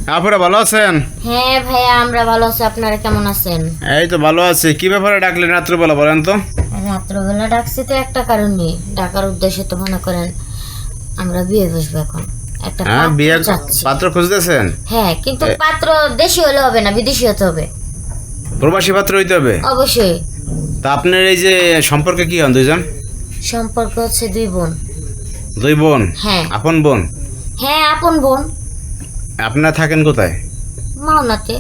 আপনারা ভালো আছেন? হ্যাঁ ভাইয়া, আমরা ভালো আছি। আপনারা কেমন আছেন? এই তো ভালো আছি। কি ব্যাপারে ডাকলেন রাত্রেবেলা বলেন তো? রাত্রবেলা ডাকছি তো একটা কারণে। ডাকার উদ্দেশ্য তো মনে করেন আমরা বিয়ে বসবো এখন। একটা হ্যাঁ, পাত্র বিয়ে চাচ্ছি। পাত্র খুঁজতেছেন? হ্যাঁ, কিন্তু পাত্র দেশি হলে হবে না, বিদেশি হতে হবে। প্রবাসী পাত্র হইতে হবে? অবশ্যই। তা আপনার এই যে সম্পর্কে কি হন দুইজন? সম্পর্ক হচ্ছে দুই বোন। দুই বোন? হ্যাঁ। আপন বোন? হ্যাঁ, আপন বোন। আপনারা থাকেন কোথায়? মাওনাতে।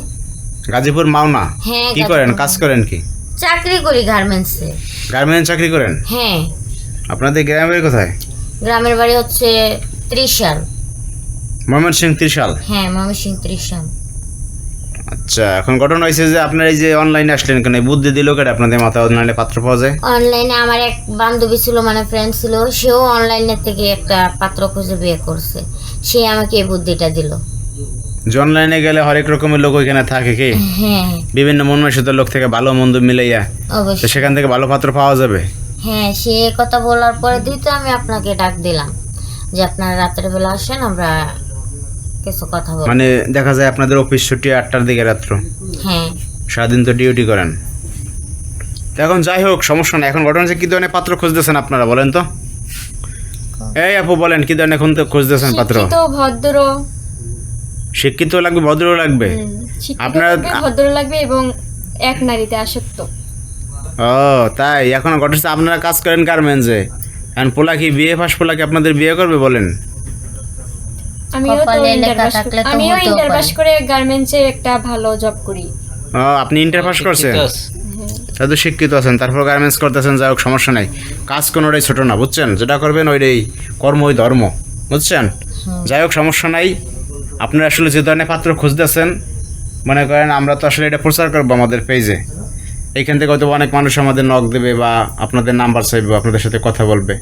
গাজীপুর মাওনা? হ্যাঁ। কি করেন, কাজ করেন কি? চাকরি করি গার্মেন্টসে। গার্মেন্টস চাকরি করেন? হ্যাঁ। আপনাদের গ্রামের কোথায়? গ্রামের বাড়ি হচ্ছে ত্রিশাল। ময়মনসিংহ ত্রিশাল? হ্যাঁ, ময়মনসিংহ ত্রিশাল। আচ্ছা, এখন ঘটনা হয়েছে যে আপনার এই যে অনলাইনে আসলেন কেন? এই বুদ্ধি দিল কেটে আপনাদের মাথায় অনলাইনে পাত্র পাওয়া যায়? অনলাইনে আমার এক বান্ধবী ছিল, মানে ফ্রেন্ড ছিল, সেও অনলাইনে থেকে একটা পাত্র খুঁজে বিয়ে করছে। সে আমাকে এই বুদ্ধিটা দিল। যে অনলাইনে গেলে হরেক রকমের লোক ওইখানে থাকে কি? হ্যাঁ, বিভিন্ন মনমানসিকতার লোক থেকে ভালো মন্দ মিলাইয়া তো অবশ্যই। সেখান থেকে ভালো পাত্র পাওয়া যাবে। হ্যাঁ, সে এ কথা বলার পরে দিই তো আমি আপনাকে ডাক দিলাম যে আপনারা রাতের বেলা আসেন, আমরা কিছু কথা বলবো। মানে দেখা যায় আপনাদের অফিস ছুটি 8টার দিকে রাত্র, হ্যাঁ। সারাদিন তো ডিউটি করেন। তো এখন যাই হোক, সমস্যা নেই। এখন ঘটনা হচ্ছে কি ধরনের পাত্র খুঁজতেছেন আপনারা বলেন তো? এই আপু বলেন, কি ধরনের এখন তো খুঁজতেছেন পাত্র? শিক্ষিত, ভদ্র। শিক্ষিত লাগবে, ভদ্র লাগবে? শিক্ষিত আপনার- লাগবে, ভদ্র লাগবে এবং এক নারীতে আসক্ত। ও তাই? এখন ঘটনা হচ্ছে আপনারা কাজ করেন গার্মেন্টসে, এখন পোলা কি বিয়ে পাস পোলা কি আপনাদের বিয়ে করবে বলেন? কপালে লেখা থাকলে তো আমিও হতেও ইন্টার পারে। পাস করে গার্মেন্টসে একটা ভালো জব করি। ও, আপনি ইন্টার পাস করছেন? তাহলে তো শিক্ষিত আছেন, তারপর গার্মেন্টস করতেছেন। যাই হোক, সমস্যা নাই। কাজ কোনোটাই ছোটো না, বুঝছেন? যেটা করবেন ওইটাই কর্মই ধর্ম, বুঝছেন? যাই হোক, সমস্যা নাই। আপনারা আসলে যে ধরনের পাত্র খুঁজতেছেন, মনে করেন আমরা তো আসলে এটা প্রচার করবো আমাদের পেজে। এইখান থেকে হয়তো অনেক মানুষ আমাদের নক দেবে বা আপনাদের নাম্বার চাইবে, আপনাদের সাথে কথা বলবে।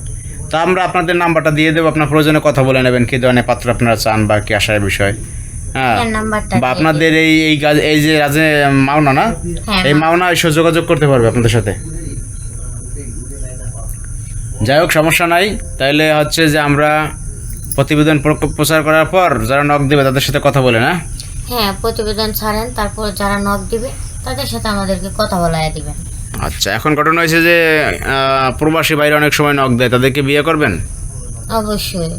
তা আমরা আপনাদের নাম্বারটা দিয়ে দেবো, আপনার প্রয়োজনে কথা বলে নেবেন কী ধরনের পাত্র আপনারা চান বা কি আসার বিষয়। হ্যাঁ, হ্যাঁ, নাম্বারটা বা দিয়ে আপনাদের এই যে রাজে মাওনা না, হ্যাঁ, এই মাওনা এসে যোগাযোগ করতে পারবে আপনাদের সাথে। যাই হোক, সমস্যা নাই। তাইলে হচ্ছে যে আমরা প্রতিবেদন প্রচার করার পর যারা নক দেবে তাদের সাথে কথা বলে না? হ্যাঁ, প্রতিবেদন ছাড়েন, তারপর যারা নক দিবে তাদের সাথে আমাদেরকে কথা বলায় দিবেন। আচ্ছা, এখন ঘটনা হয়েছে যে প্রবাসী বাইরে অনেক সময় নক দেয়, তাদেরকে বিয়ে করবেন? অবশ্যই।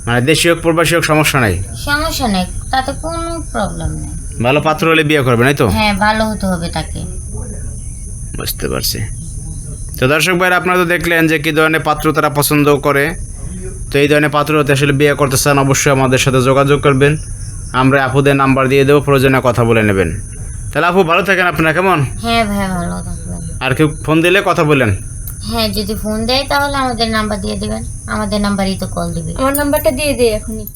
মানে দেশি হোক প্রবাসী হোক, সমস্যা নাই? সমস্যা নেই, তাতে কোনো প্রবলেম নেই। ভালো পাত্র হলে বিয়ে করবেন, এই তো? হ্যাঁ, ভালো হতে হবে তাকে। বুঝতে পারছি। তো দর্শক ভাইরা, আপনারা তো দেখলেন যে কী ধরনের পাত্র তারা পছন্দ করে। তো এই ধরনের পাত্র হতে আসলে বিয়ে করতে চান, অবশ্যই আমাদের সাথে যোগাযোগ করবেন। আমরা আপুদের নাম্বার দিয়ে দেবো, প্রয়োজনে কথা বলে নেবেন। তাহলে আপু ভালো থাকেন আপনারা, কেমন? হ্যাঁ ভাই, ভালো থাকবেন। আর কেউ ফোন দিলে কথা বলেন। হ্যাঁ, যদি ফোন দেয় তাহলে আমাদের নাম্বার দিয়ে দিবেন, আমাদের নাম্বারই তো কল দিবে। আমার নাম্বারটা দিয়ে দে এখনই।